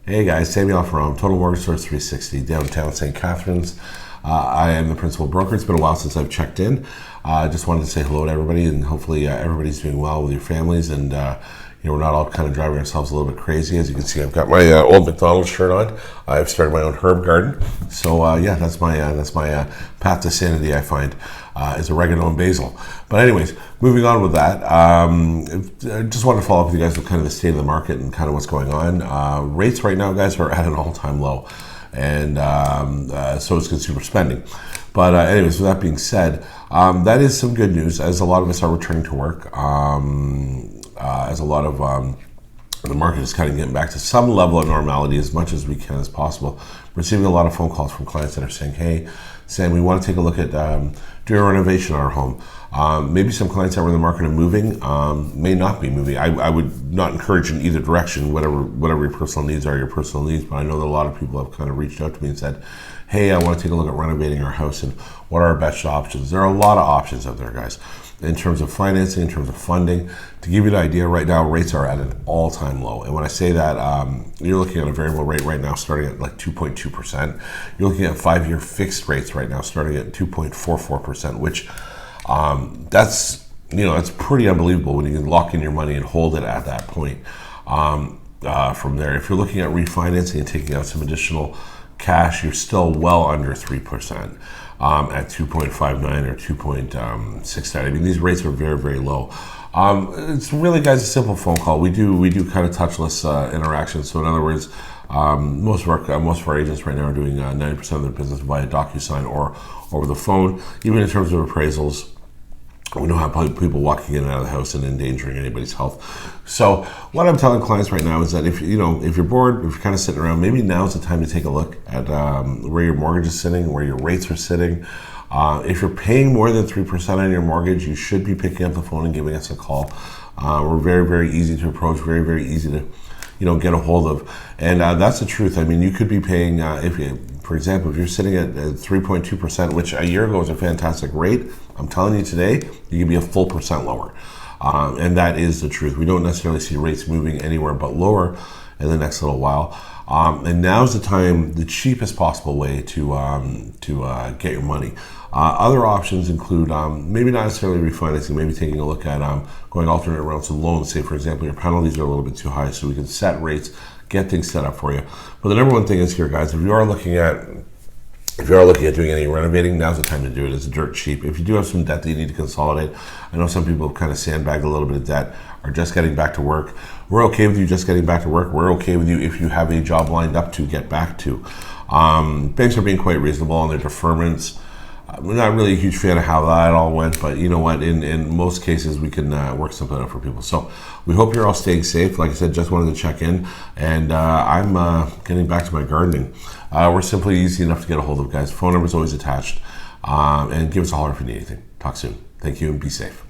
Hey guys, Sami El-Farram, Total Mortgage Source 360, downtown St. Catharines. I am the principal broker. It's been a while since I've checked in. Just wanted to say hello to everybody, and hopefully everybody's doing well with your families, and we're not all kind of driving ourselves a little bit crazy. As you can see, I've got my old McDonald's shirt on. I've started my own herb garden. So that's my path to sanity, I find, is oregano and basil. But anyways, moving on with that, I just wanted to follow up with you guys with kind of the state of the market and kind of what's going on. Rates right now, guys, are at an all-time low, and so is consumer spending. But anyways, with that being said, that is some good news, as a lot of us are returning to work, as a lot of the market is kind of getting back to some level of normality as much as we can as possible. We're receiving a lot of phone calls from clients that are saying, hey, Sam, we want to take a look at doing a renovation on our home. Maybe some clients that were in the market of moving may not be moving. I would not encourage in either direction, whatever your personal needs are, your personal needs, but I know that a lot of people have kind of reached out to me and said, hey, I want to take a look at renovating our house, and what are our best options? There are a lot of options out there, guys, in terms of financing, in terms of funding. To give you an idea, right now, rates are at an all-time low. And when I say that, you're looking at a variable rate right now starting at like 2.2%. You're looking at 5-year fixed rates right now starting at 2.44%, which that's pretty unbelievable when you can lock in your money and hold it at that point. From there, if you're looking at refinancing and taking out some additional cash, you're still well under 3%. At 2.59 or 2.69. I mean, these rates are very, very low. It's really, guys, a simple phone call. We do kind of touchless interactions. So in other words, most of our agents right now are doing 90% of their business via DocuSign or over the phone. Even in terms of appraisals, we don't have people walking in and out of the house and endangering anybody's health. So what I'm telling clients right now is that if you're bored, if you're kind of sitting around, maybe now's the time to take a look at where your mortgage is sitting, where your rates are sitting. If you're paying more than 3% on your mortgage, you should be picking up the phone and giving us a call. We're very, very easy to approach, very, very easy to get a hold of. And that's the truth. I mean, you could be paying, for example, if you're sitting at 3.2%, which a year ago was a fantastic rate, I'm telling you today, you can be a full percent lower. And that is the truth. We don't necessarily see rates moving anywhere but lower in the next little while. And now's the time, the cheapest possible way to get your money. Other options include maybe not necessarily refinancing, maybe taking a look at going alternate routes of loans. Say, for example, your penalties are a little bit too high, so we can set rates, get things set up for you. But the number one thing is here, guys, if you are looking at doing any renovating, now's the time to do it. It's dirt cheap. If you do have some debt that you need to consolidate, I know some people have kind of sandbagged a little bit of debt, are just getting back to work. We're okay with you just getting back to work. We're okay with you if you have a job lined up to get back to. Banks are being quite reasonable on their deferments. I'm not really a huge fan of how that all went, but you know what? In most cases, we can work something out for people. So we hope you're all staying safe. Like I said, just wanted to check in, and I'm getting back to my gardening. We're simply easy enough to get a hold of, guys. Phone number is always attached, and give us a holler if you need anything. Talk soon. Thank you, and be safe.